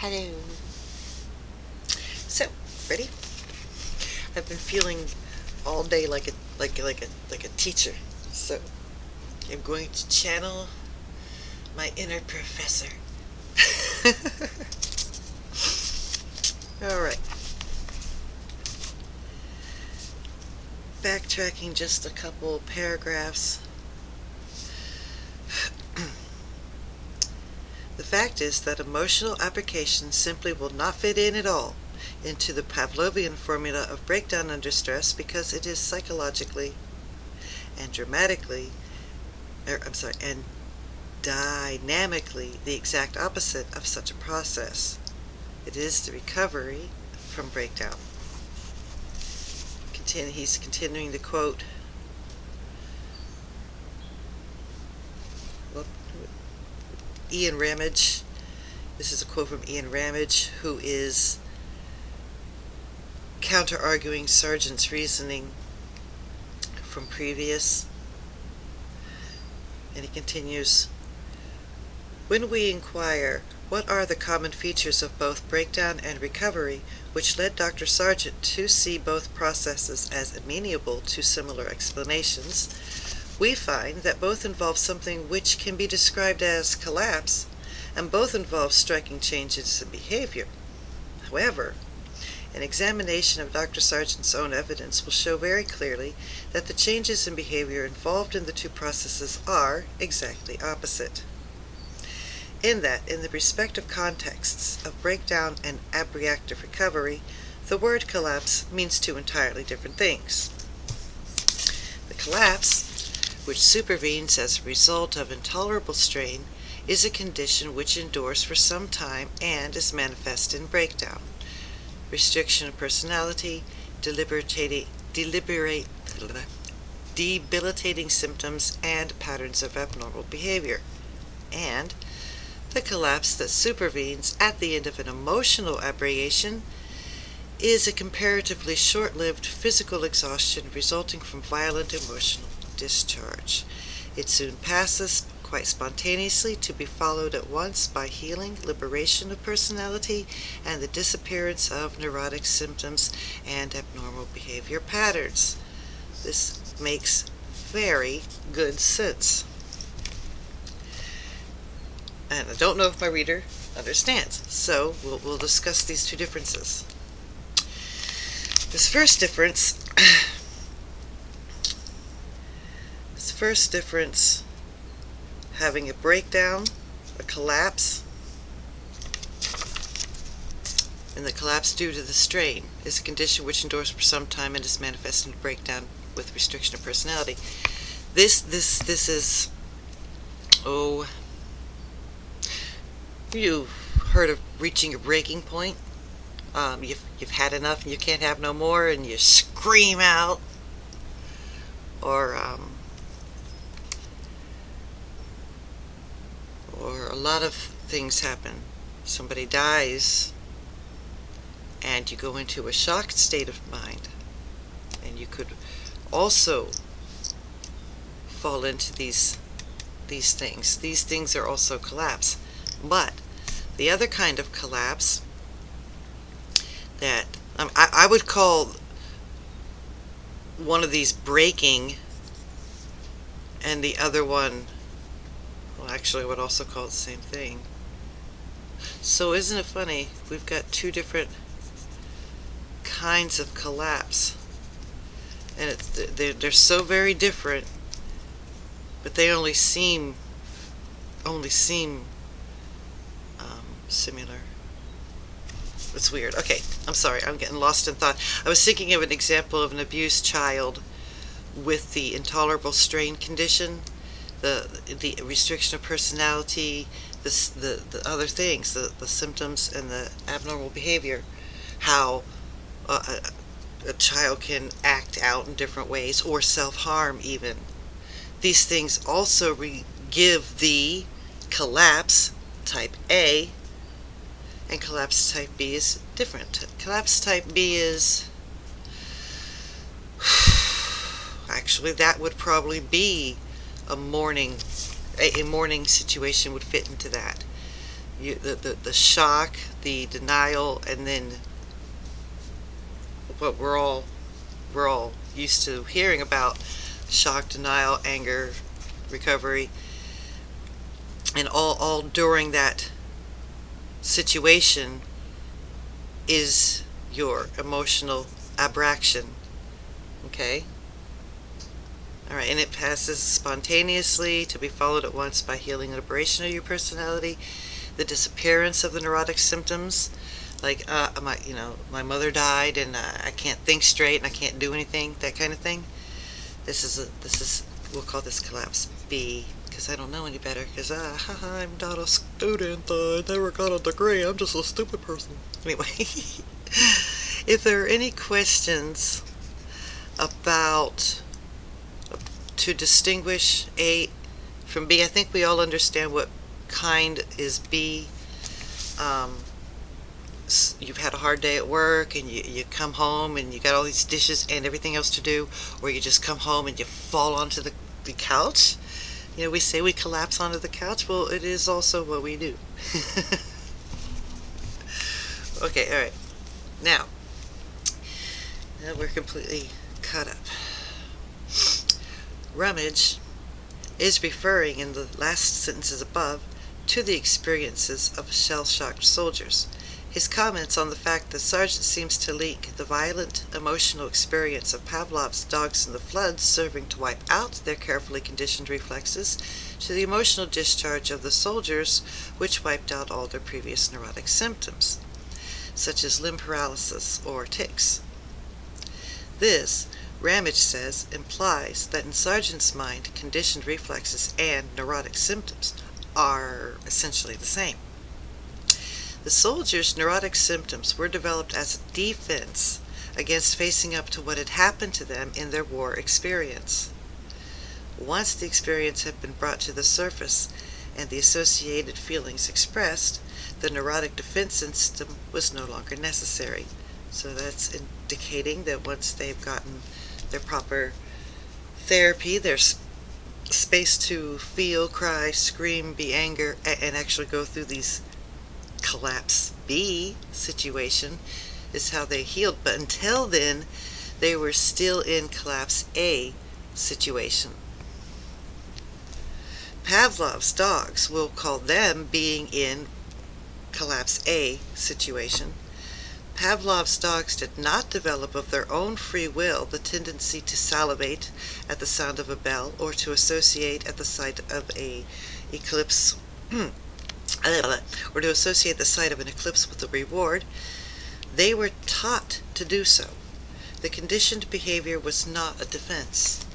Hello. So, ready? I've been feeling all day like a teacher. So, I'm going to channel my inner professor. All right. Backtracking just a couple paragraphs. The fact is that emotional application simply will not fit in at all into the Pavlovian formula of breakdown under stress because it is psychologically and and dynamically the exact opposite of such a process. It is the recovery from breakdown. He's continuing to quote Ian Ramage. This is a quote from Ian Ramage, who is counter-arguing Sargent's reasoning from previous. And he continues, when we inquire what are the common features of both breakdown and recovery which led Dr. Sargent to see both processes as amenable to similar explanations, we find that both involve something which can be described as collapse, and both involve striking changes in behavior. However, an examination of Dr. Sargent's own evidence will show very clearly that the changes in behavior involved in the two processes are exactly opposite. In that, in the respective contexts of breakdown and abreactive recovery, the word collapse means two entirely different things. The collapse, which supervenes as a result of intolerable strain, is a condition which endures for some time and is manifest in breakdown. Restriction of personality, debilitating symptoms, and patterns of abnormal behavior. And the collapse that supervenes at the end of an emotional aberration is a comparatively short-lived physical exhaustion resulting from violent emotional discharge. It soon passes quite spontaneously, to be followed at once by healing, liberation of personality, and the disappearance of neurotic symptoms and abnormal behavior patterns. This makes very good sense. And I don't know if my reader understands, so we'll discuss these two differences. This first difference, having a breakdown, a collapse, and the collapse due to the strain is a condition which endures for some time and is manifest in a breakdown with restriction of personality. This is, you've heard of reaching a breaking point. You've had enough and you can't have no more, and you scream out, or a lot of things happen. Somebody dies, and you go into a shocked state of mind, and you could also fall into these things. These things are also collapse. But the other kind of collapse that I would call one of these breaking, and the other one, well, actually I would also call it the same thing. So isn't it funny? We've got two different kinds of collapse, and they're so very different, but they only seem similar. It's weird. Okay, I'm sorry, I'm getting lost in thought. I was thinking of an example of an abused child with the intolerable strain condition, the restriction of personality, the other things, the symptoms and the abnormal behavior, how a child can act out in different ways, or self-harm even. These things also give the collapse type A, and collapse type B is different. Collapse type B is, actually that would probably be a mourning situation would fit into that. the shock, the denial, and then what we're all used to hearing about: shock, denial, anger, recovery, and all during that situation is your emotional abrasion. Okay? Alright, and it passes spontaneously, to be followed at once by healing and liberation of your personality, the disappearance of the neurotic symptoms, like my mother died and I can't think straight and I can't do anything, that kind of thing. We'll call this collapse B, because I don't know any better, because I'm not a student, I never got a degree, I'm just a stupid person. Anyway, if there are any questions about to distinguish A from B, I think we all understand what kind is B. You've had a hard day at work and you come home and you got all these dishes and everything else to do, or you just come home and you fall onto the couch. We say we collapse onto the couch. Well, it is also what we do. Okay, alright. Now we're completely caught up. Rummage is referring in the last sentences above to the experiences of shell-shocked soldiers. His comments on the fact that Sargent seems to link the violent emotional experience of Pavlov's dogs in the flood serving to wipe out their carefully conditioned reflexes to the emotional discharge of the soldiers, which wiped out all their previous neurotic symptoms, such as limb paralysis or tics. This, Ramage says, implies that in Sargent's mind, conditioned reflexes and neurotic symptoms are essentially the same. The soldiers' neurotic symptoms were developed as a defense against facing up to what had happened to them in their war experience. Once the experience had been brought to the surface and the associated feelings expressed, the neurotic defense system was no longer necessary. So that's indicating that once they've gotten their proper therapy, there's space to feel, cry, scream, be angry, and actually go through these collapse B situation, is how they healed. But until then, they were still in collapse A situation. Pavlov's dogs, we'll call them being in collapse A situation. Pavlov's dogs did not develop of their own free will the tendency to salivate at the sound of a bell or to associate at the sight of a eclipse or to associate the sight of an eclipse with a reward. They were taught to do so. The conditioned behavior was not a defense.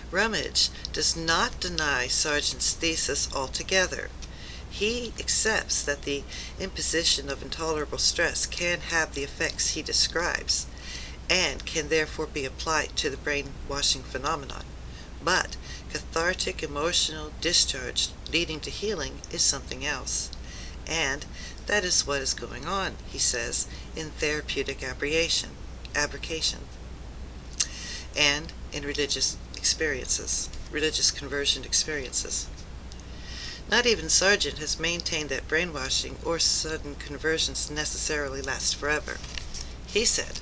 Rummage does not deny Sargent's thesis altogether. He accepts that the imposition of intolerable stress can have the effects he describes, and can therefore be applied to the brainwashing phenomenon. But cathartic emotional discharge leading to healing is something else. And that is what is going on, he says, in therapeutic abrogation, and in religious conversion experiences. Not even Sargent has maintained that brainwashing or sudden conversions necessarily last forever. He said,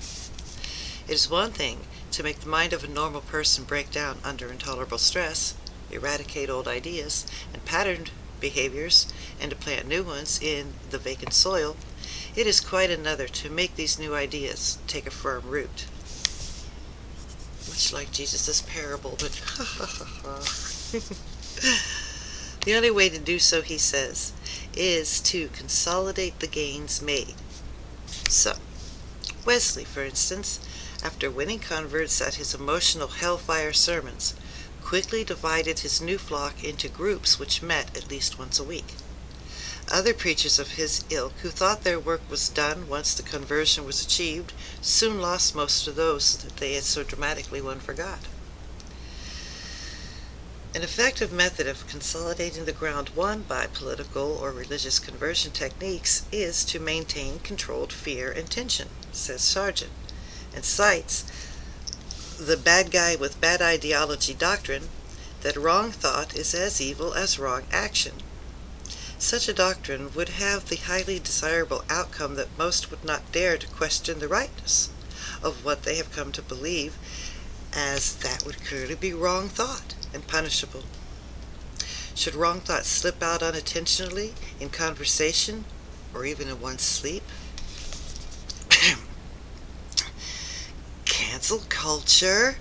"It is one thing to make the mind of a normal person break down under intolerable stress, eradicate old ideas and patterned behaviors, and to plant new ones in the vacant soil. It is quite another to make these new ideas take a firm root." Much like Jesus' parable, but the only way to do so, he says, is to consolidate the gains made. So, Wesley, for instance, after winning converts at his emotional hellfire sermons, quickly divided his new flock into groups which met at least once a week. Other preachers of his ilk, who thought their work was done once the conversion was achieved, soon lost most of those that they had so dramatically won for God. An effective method of consolidating the ground won by political or religious conversion techniques is to maintain controlled fear and tension, says Sargent, and cites the bad guy with bad ideology doctrine that wrong thought is as evil as wrong action, Such a doctrine would have the highly desirable outcome that most would not dare to question the rightness of what they have come to believe, as that would clearly be wrong thought and punishable. Should wrong thought slip out unintentionally in conversation or even in one's sleep? Cancel culture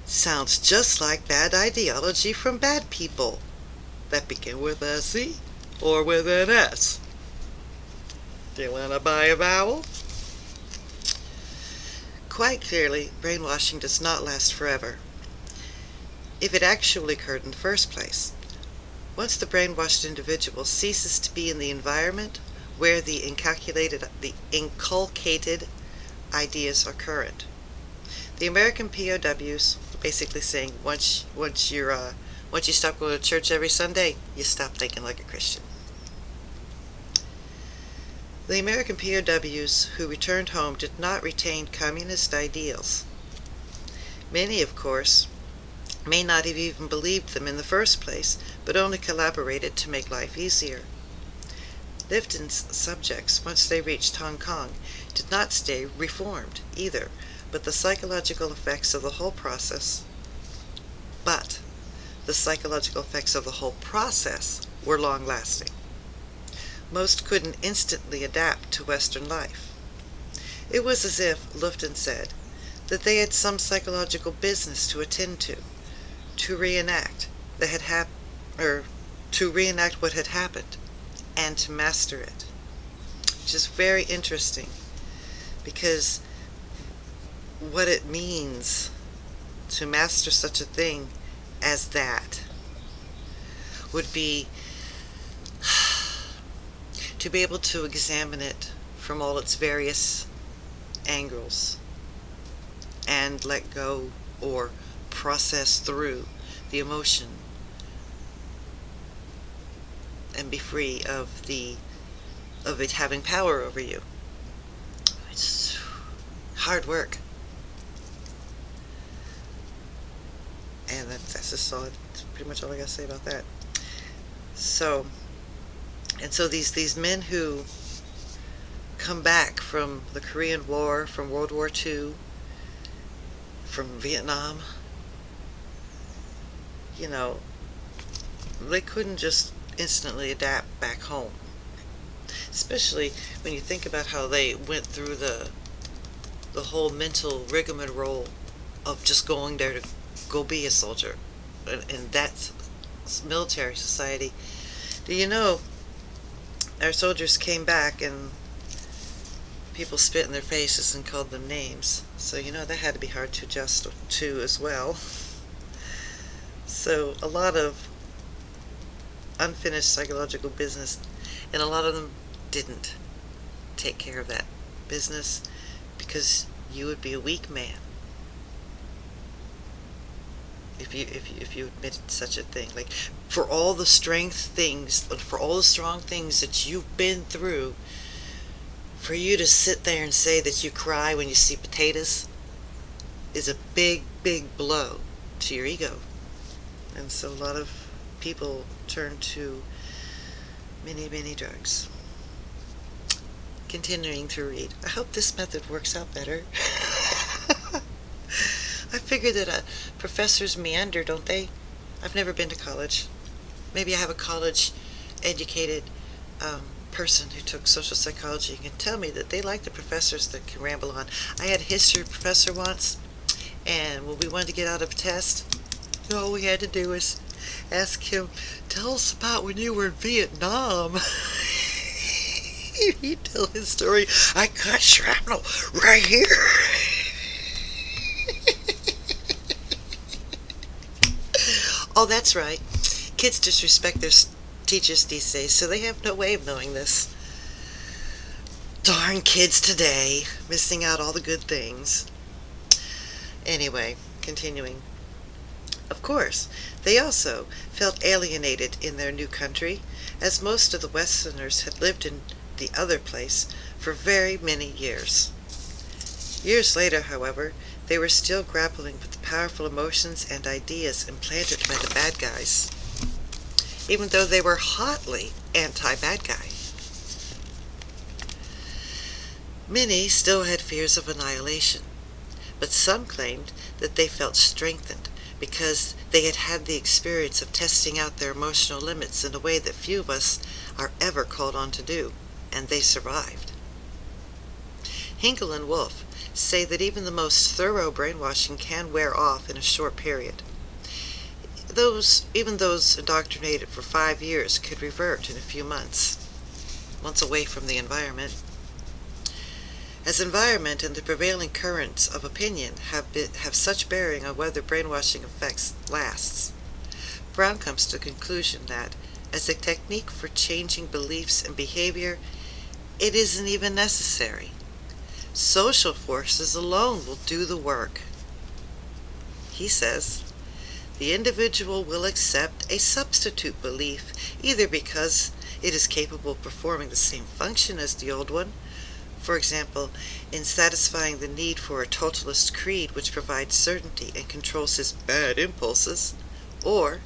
sounds just like bad ideology from bad people that begin with a C or with an S. Do you want to buy a vowel? Quite clearly, brainwashing does not last forever, if it actually occurred in the first place. Once the brainwashed individual ceases to be in the environment where the inculcated ideas are current. The American POWs basically saying once you stop going to church every Sunday, you stop thinking like a Christian. The American POWs who returned home did not retain communist ideals. Many, of course, may not have even believed them in the first place, but only collaborated to make life easier. Lifton's subjects, once they reached Hong Kong, did not stay reformed either, but the psychological effects of the whole process were long-lasting. Most couldn't instantly adapt to Western life. It was as if, Lifton said, that they had some psychological business to attend to reenact what had happened, and to master it. Which is very interesting, because what it means to master such a thing as that would be to be able to examine it from all its various angles and let go or process through the emotion and be free of it having power over you. It's hard work. And that's just all. That's pretty much all I gotta say about that. So these men who come back from the Korean War, from World War II, from Vietnam, they couldn't just instantly adapt back home. Especially when you think about how they went through the whole mental rigmarole of just going there to go be a soldier. And that's military society. Do you know, our soldiers came back and people spit in their faces and called them names. So that had to be hard to adjust to as well. So a lot of unfinished psychological business, and a lot of them didn't take care of that business because you would be a weak man if you admitted such a thing. Like, for all the strong things that you've been through, for you to sit there and say that you cry when you see potatoes is a big, big blow to your ego. And so a lot of people turn to many, many drugs. Continuing to read. I hope this method works out better. I figure that professors meander, don't they? I've never been to college. Maybe I have a college-educated person who took social psychology and can tell me that they like the professors that can ramble on. I had a history professor once, and when we wanted to get out of a test, all we had to do was ask him, tell us about when you were in Vietnam. He'd tell his story. I got shrapnel right here. Oh, that's right. Kids disrespect their teachers these days, so they have no way of knowing this. Darn kids today, missing out all the good things. Anyway, continuing. Of course, they also felt alienated in their new country, as most of the Westerners had lived in the other place for very many years. Years later, however, they were still grappling with the powerful emotions and ideas implanted by the bad guys. even though they were hotly anti-bad guy. Many still had fears of annihilation, but some claimed that they felt strengthened because they had had the experience of testing out their emotional limits in a way that few of us are ever called on to do, and they survived. Hinkle and Wolf say that even the most thorough brainwashing can wear off in a short period. Even those indoctrinated for 5 years could revert in a few months, once away from the environment. As environment and the prevailing currents of opinion have such bearing on whether brainwashing effects lasts, Brown comes to the conclusion that, as a technique for changing beliefs and behavior, it isn't even necessary. Social forces alone will do the work. He says, the individual will accept a substitute belief, either because it is capable of performing the same function as the old one, for example, in satisfying the need for a totalist creed which provides certainty and controls his bad impulses, or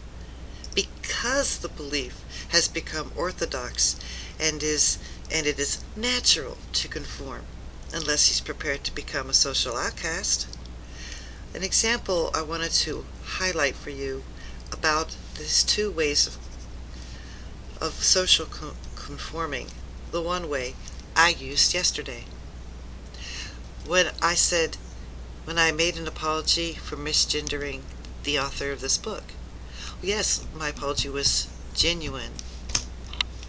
because the belief has become orthodox and it is natural to conform, unless he's prepared to become a social outcast. An example I wanted to highlight for you about these two ways of social conforming. The one way I used yesterday. When I made an apology for misgendering the author of this book. Yes, my apology was genuine,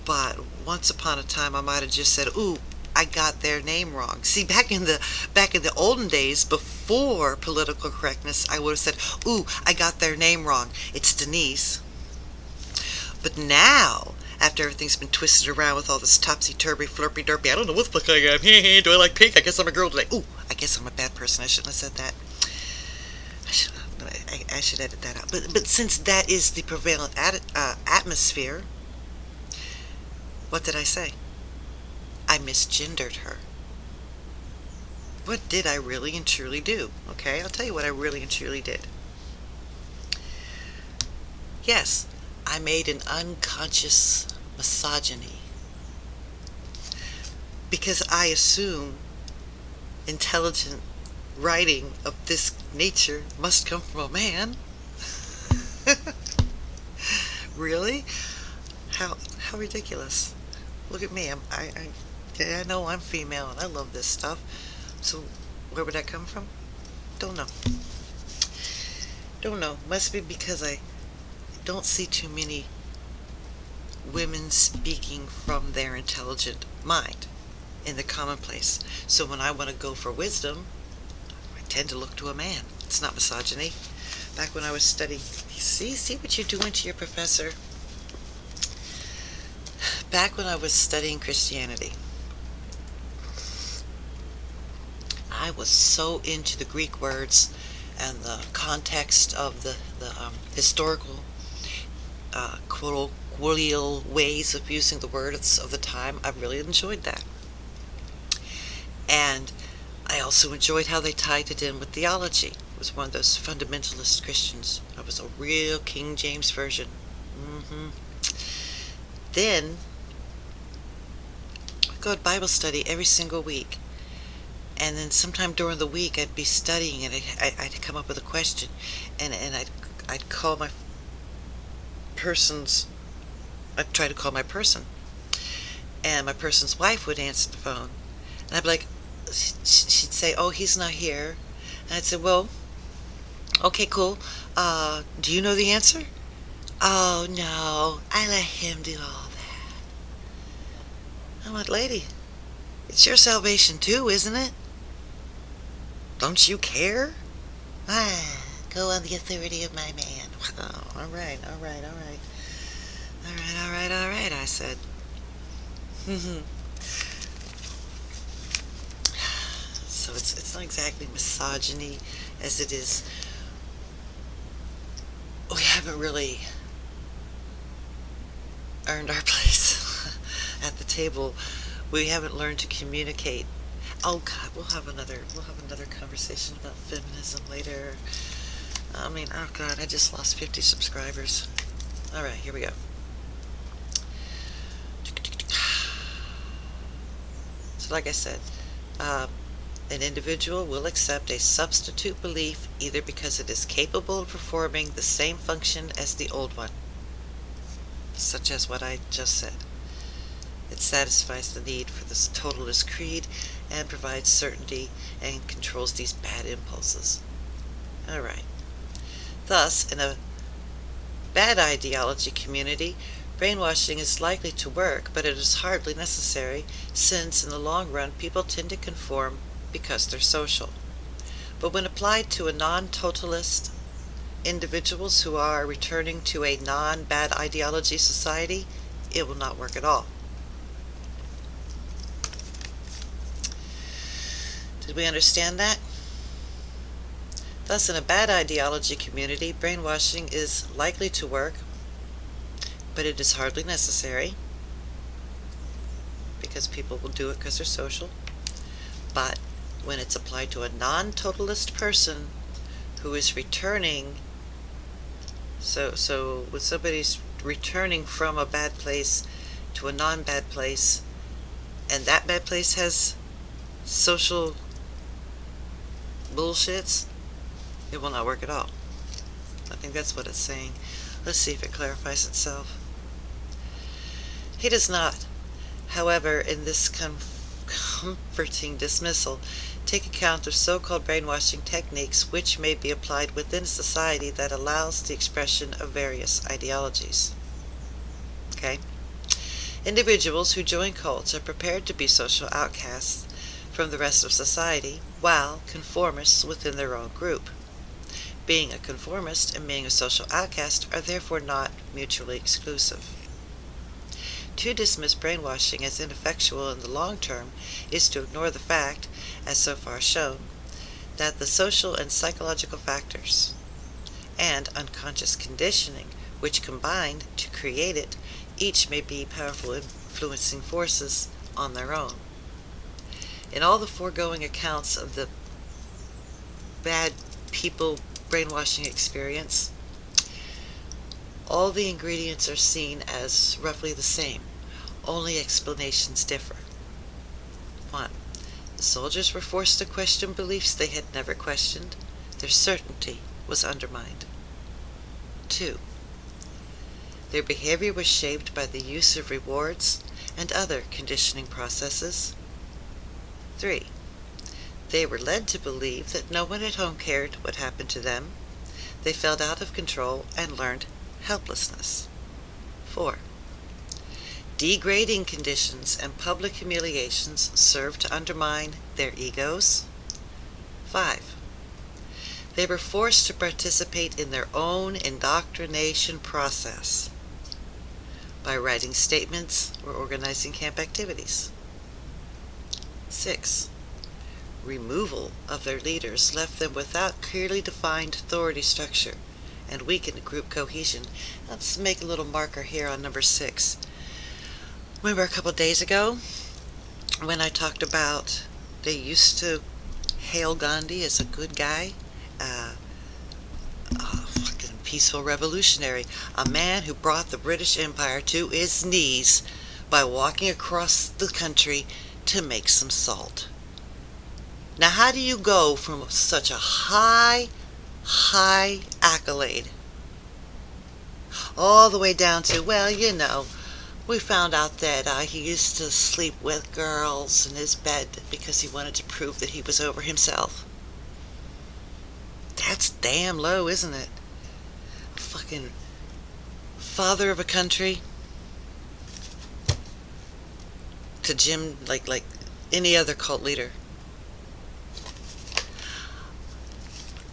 but once upon a time I might have just said, ooh, I got their name wrong. See, back in the olden days, before political correctness, I would have said, ooh, I got their name wrong. It's Denise. But now, after everything's been twisted around with all this topsy-turvy, flirpy-derpy, I don't know what the fuck I am. Do I like pink? I guess I'm a girl today. Ooh, I guess I'm a bad person. I shouldn't have said that. I should edit that out. But since that is the prevalent atmosphere, what did I say? I misgendered her. What did I really and truly do? Okay, I'll tell you what I really and truly did. Yes, I made an unconscious misogyny because I assume intelligent writing of this nature must come from a man. Really? How ridiculous. Look at me. I know I'm female and I love this stuff. So where would that come from? Don't know. Must be because I don't see too many women speaking from their intelligent mind in the commonplace. So when I want to go for wisdom, I tend to look to a man. It's not misogyny. Back when I was studying, see what you're doing to your professor. Back when I was studying Christianity, I was so into the Greek words and the context of the historical colloquial ways of using the words of the time. I really enjoyed that. And I also enjoyed how they tied it in with theology. I was one of those fundamentalist Christians. I was a real King James Version. Then I'd go to Bible study every single week. And then sometime during the week I'd be studying and I'd come up with a question, and I'd call my person's, I'd try to call my person, and my person's wife would answer the phone, and I'd be like, she'd say, oh, he's not here, and I'd say, well, okay, cool, do you know the answer? Oh, no, I let him do all that. I'm like, lady, it's your salvation too, isn't it? Don't you care? Go on the authority of my man. Oh, all right, I said. So it's not exactly misogyny as it is. We haven't really earned our place at the table. We haven't learned to communicate. Oh God, we'll have another conversation about feminism later. I mean, oh God, I just lost 50 subscribers. All right, here we go. So like I said, um, an individual will accept a substitute belief either because it is capable of performing the same function as the old one, such as what I just said. It satisfies the need for this totalist creed and provides certainty and controls these bad impulses. Alright. Thus, in a bad ideology community, brainwashing is likely to work, but it is hardly necessary, since in the long run people tend to conform because they're social. But when applied to a non-totalist, individuals who are returning to a non-bad ideology society, it will not work at all. Did we understand that? Thus, in a bad ideology community, brainwashing is likely to work, but it is hardly necessary, because people will do it because they're social. But when it's applied to a non-totalist person who is returning, so when somebody's returning from a bad place to a non-bad place, and that bad place has social bullshits, it will not work at all. I think that's what it's saying. Let's see if it clarifies itself. He does not, however, in this comforting dismissal, take account of so-called brainwashing techniques which may be applied within a society that allows the expression of various ideologies. Okay? Individuals who join cults are prepared to be social outcasts from the rest of society, while conformists within their own group. Being a conformist and being a social outcast are therefore not mutually exclusive. To dismiss brainwashing as ineffectual in the long term is to ignore the fact, as so far shown, that the social and psychological factors and unconscious conditioning which combined to create it, each may be powerful influencing forces on their own. In all the foregoing accounts of the bad people brainwashing experience, all the ingredients are seen as roughly the same, only explanations differ. 1. The soldiers were forced to question beliefs they had never questioned. Their certainty was undermined. 2. Their behavior was shaped by the use of rewards and other conditioning processes. 3. They were led to believe that no one at home cared what happened to them. They felt out of control and learned helplessness. 4. Degrading conditions and public humiliations served to undermine their egos. 5. They were forced to participate in their own indoctrination process by writing statements or organizing camp activities. 6. Removal of their leaders left them without clearly defined authority structure and weakened group cohesion. Let's make a little marker here on number 6. Remember a couple days ago when I talked about they used to hail Gandhi as a good guy, a fucking peaceful revolutionary, a man who brought the British Empire to its knees by walking across the country to make some salt. Now, how do you go from such a high accolade all the way down to, well, you know, we found out that he used to sleep with girls in his bed because he wanted to prove that he was over himself? That's damn low, isn't it? A fucking father of a country to Jim, like any other cult leader.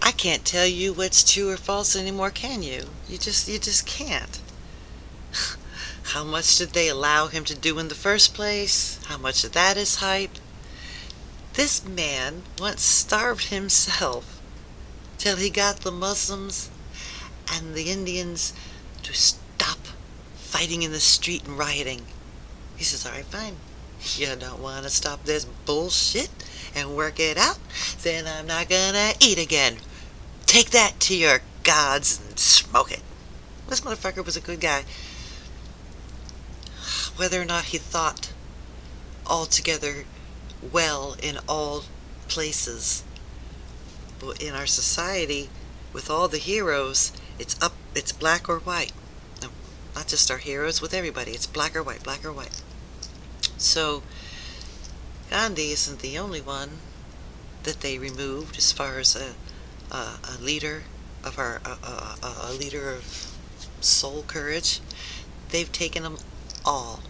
I can't tell you what's true or false anymore, can you? You just can't. How much did they allow him to do in the first place? How much of that is hype? This man once starved himself till he got the Muslims and the Indians to stop fighting in the street and rioting. He says, alright, fine. You don't want to stop this bullshit and work it out? Then I'm not gonna eat again. Take that to your gods and smoke it. This motherfucker was a good guy. Whether or not he thought altogether well in all places. But in our society, with all the heroes, it's black or white. No, not just our heroes, with everybody. It's black or white, black or white. So Gandhi isn't the only one that they removed as far as a leader of a leader of soul courage. They've taken them all.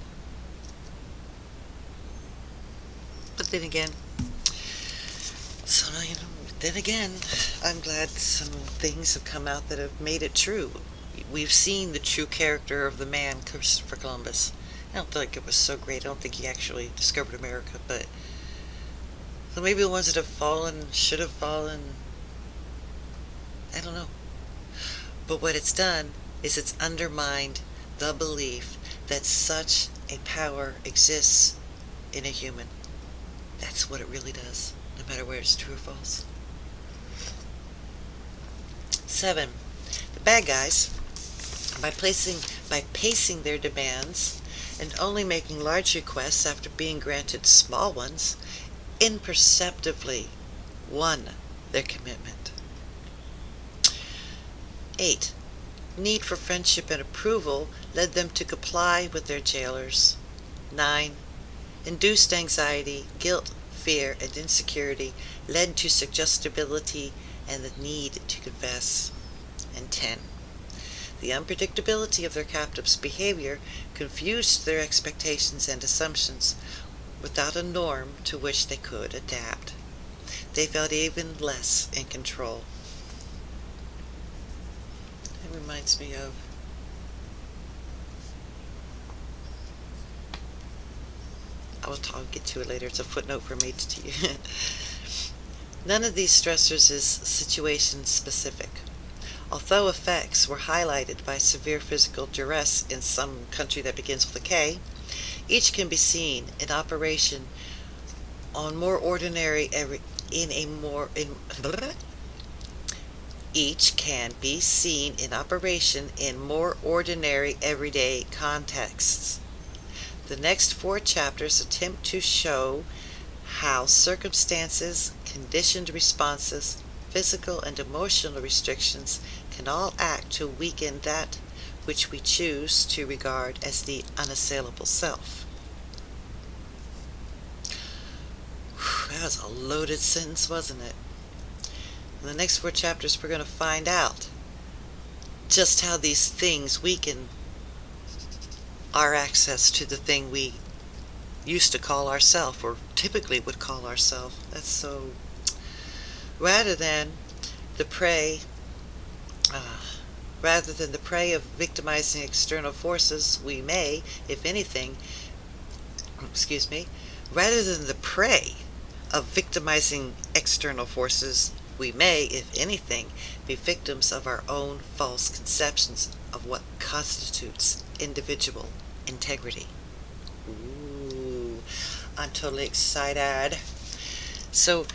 But then again, I'm glad some things have come out that have made it true. We've seen the true character of the man, Christopher Columbus. I don't think it was so great. I don't think he actually discovered America, but so maybe the ones that have fallen should have fallen. I don't know. But what it's done is it's undermined the belief that such a power exists in a human. That's what it really does, no matter whether it's true or false. 7. The bad guys, by pacing their demands and only making large requests after being granted small ones, imperceptibly won their commitment. 8. Need for friendship and approval led them to comply with their jailers. 9. Induced anxiety, guilt, fear, and insecurity led to suggestibility and the need to confess. And 10. The unpredictability of their captives' behavior confused their expectations and assumptions without a norm to which they could adapt. They felt even less in control. It reminds me of I'll get to it later. It's a footnote for me to you. None of these stressors is situation specific. Although effects were highlighted by severe physical duress in some country that begins with a K, each can be seen in operation on more ordinary Each can be seen in operation in more ordinary everyday contexts. The next 4 chapters attempt to show how circumstances, conditioned responses, physical and emotional restrictions can all act to weaken that which we choose to regard as the unassailable self. That was a loaded sentence, wasn't it? In the next 4 chapters, we're going to find out just how these things weaken our access to the thing we used to call ourself, or typically would call ourself. That's so. Rather than the prey of victimizing external forces, we may, if anything, rather than the prey of victimizing external forces, we may, if anything, be victims of our own false conceptions of what constitutes individual integrity. Ooh, I'm totally excited. So,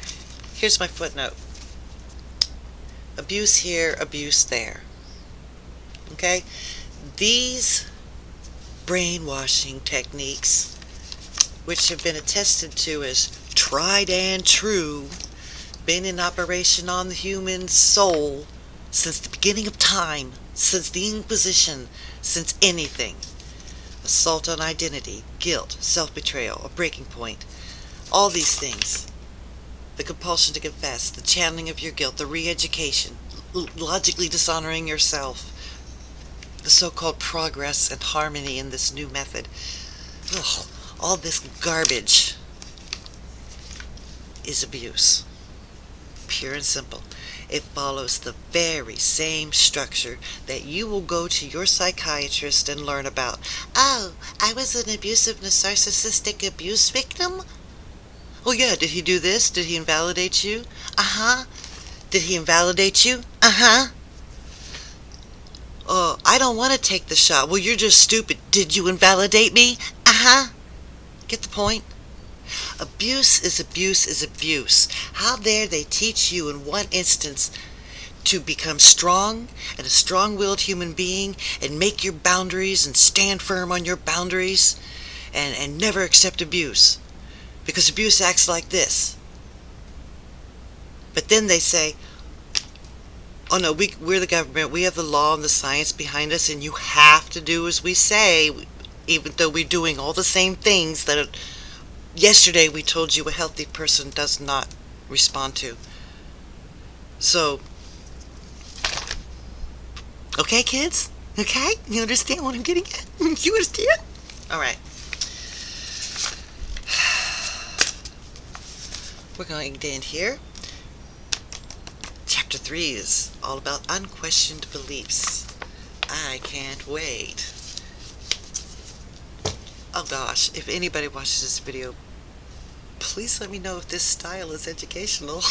here's my footnote. Abuse here, abuse there. Okay? These brainwashing techniques, which have been attested to as tried and true, been in operation on the human soul since the beginning of time, since the Inquisition, since anything. Assault on identity, guilt, self-betrayal, a breaking point. All these things. The compulsion to confess, the channeling of your guilt, the re-education, logically dishonoring yourself, the so-called progress and harmony in this new method. Ugh, all this garbage is abuse. Pure and simple. It follows the very same structure that you will go to your psychiatrist and learn about. Oh, I was an abusive, narcissistic abuse victim? Oh yeah, did he do this? Did he invalidate you? Uh-huh. Did he invalidate you? Uh-huh. Oh, I don't want to take the shot. Well, you're just stupid. Did you invalidate me? Uh-huh. Get the point? Abuse is abuse is abuse. How dare they teach you in one instance to become strong and a strong-willed human being and make your boundaries and stand firm on your boundaries and never accept abuse. because abuse acts like this. But then they say, oh no, we're the government, we have the law and the science behind us, and you have to do as we say, even though we're doing all the same things that yesterday we told you a healthy person does not respond to. So, okay, kids? Okay? You understand what I'm getting at? You understand? Alright. We're going to end here. Chapter 3 is all about unquestioned beliefs. I can't wait. Oh gosh, if anybody watches this video, please let me know if this style is educational.